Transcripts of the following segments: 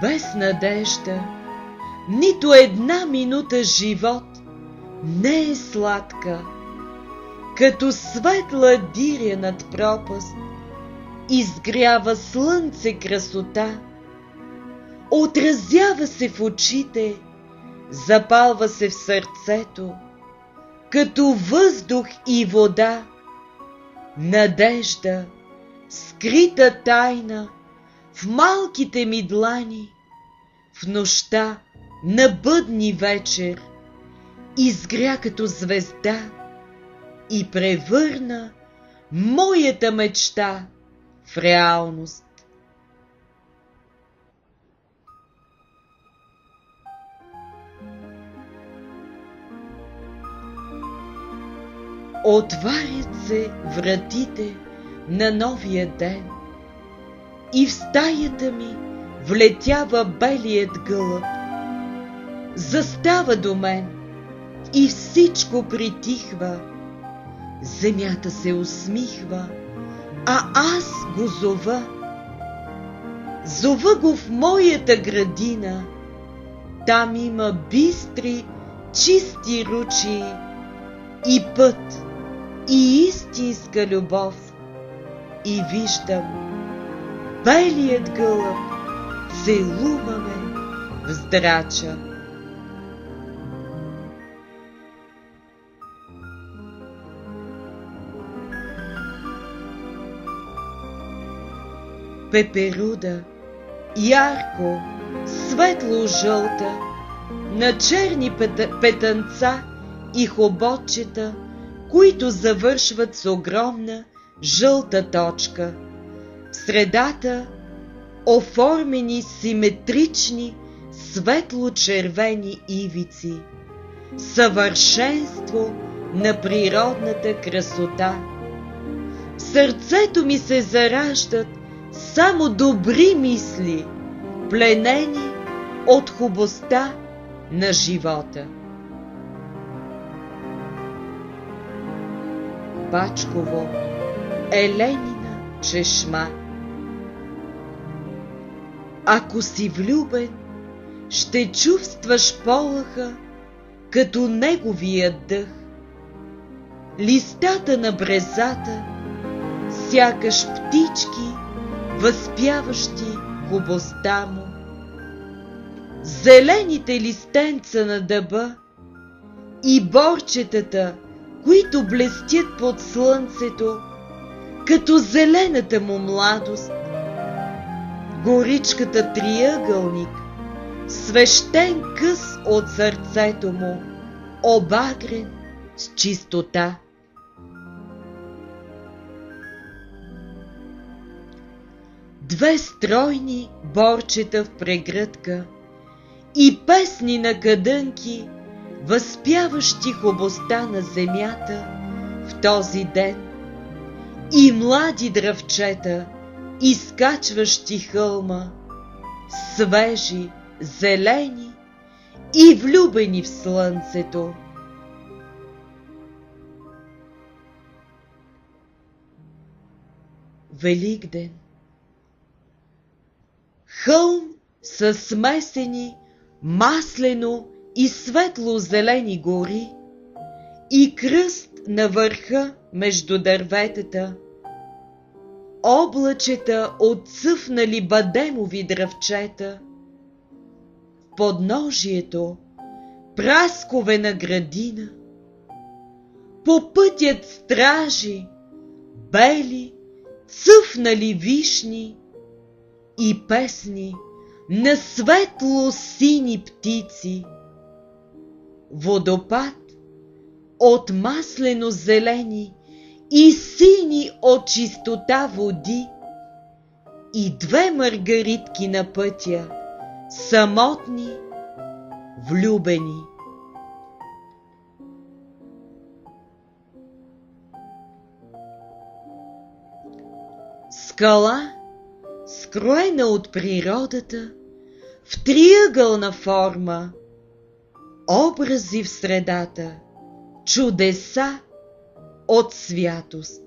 Без надежда, нито една минута живот не е сладка. Като светла диря над пропаст, изгрява слънце красота, отразява се в очите, запалва се в сърцето, като въздух и вода, надежда, скрита тайна в малките ми длани, в нощта на бъдни вечер, изгря като звезда и превърна моята мечта в реалност. Отварят се вратите на новия ден и в стаята ми влетява белият гълъб. Застава до мен и всичко притихва. Земята се усмихва, а аз го зова. Зова го в моята градина. Там има бистри, чисти ручии и път, и истинска любов. И виждам белият гълъб целуваме в здрача. Пеперуда, ярко, светло-жълта, на черни петънца и хоботчета, които завършват с огромна жълта точка. В средата оформени симетрични светло-червени ивици. Съвършенство на природната красота. В сърцето ми се зараждат само добри мисли, пленени от хубостта на живота. Бачково, Еленина чешма. Ако си влюбен, ще чувстваш полъха като неговия дъх. Листата на брезата, сякаш птички, възпяващи хубостта му. Зелените листенца на дъба и борчетата, които блестят под слънцето, като зелената му младост. Горичката триъгълник, свещен къс от сърцето му, обагрен с чистота. Две стройни борчета в прегръдка и песни на кадънки, възпяващи хубостта на земята в този ден, и млади дръвчета, изкачващи хълма, свежи, зелени и влюбени в слънцето. Великден. Хълм с смесени маслено и светло-зелени гори и кръст на върха между дърветата, облачета от цъфнали бадемови дръвчета, в подножието прасковена градина, по пътят стражи, бели, цъфнали вишни и песни на светло-сини птици, водопад от маслено-зелени и сини от чистота води и две маргаритки на пътя, самотни, влюбени. Скала, скроена от природата в триъгълна форма, образи в средата, чудеса от святост.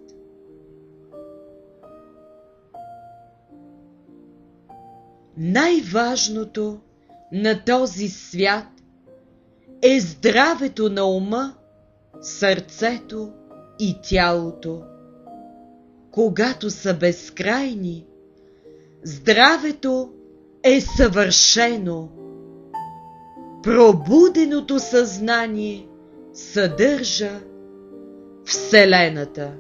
Най-важното на този свят е здравето на ума, сърцето и тялото. Когато са безкрайни, здравето е съвършено. Пробуденото съзнание съдържа Вселената.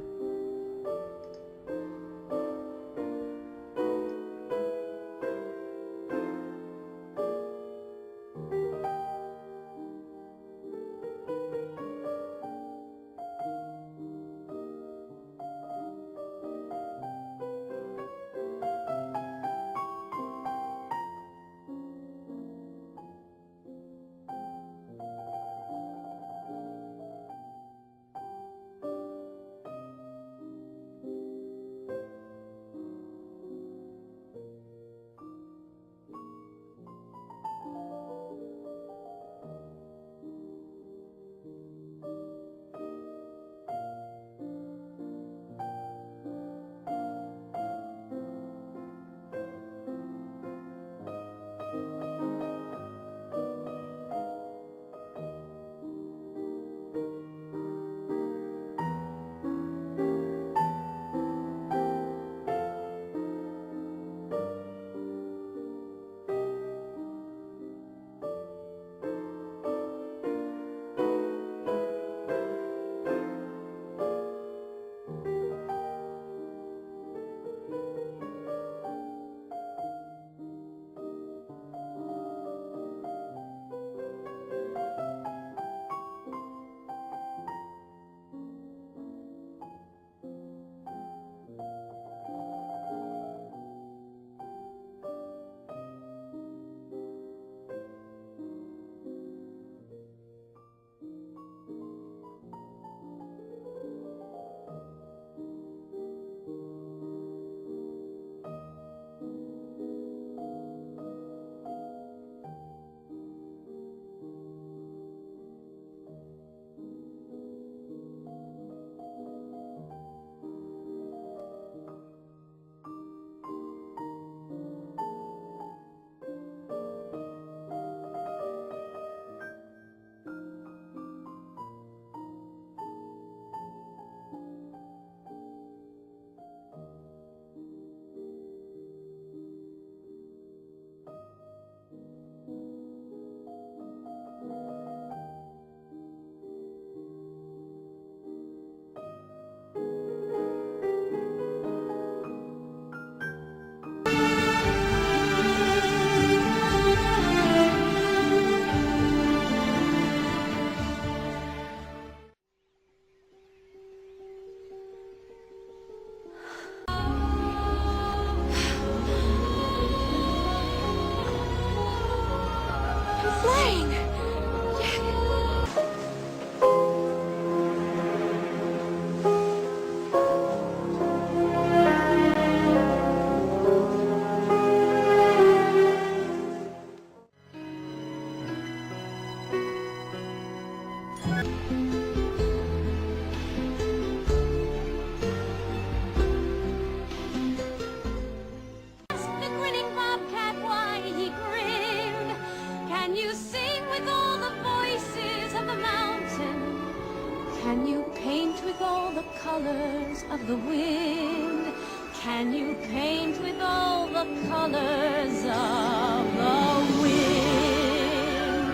Can you paint with all the colors of the wind? Can you paint with all the colors of the wind?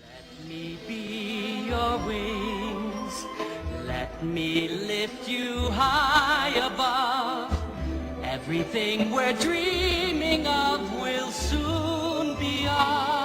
Let me be your wings. Let me lift you high above. Everything we're dreaming of will soon be ours.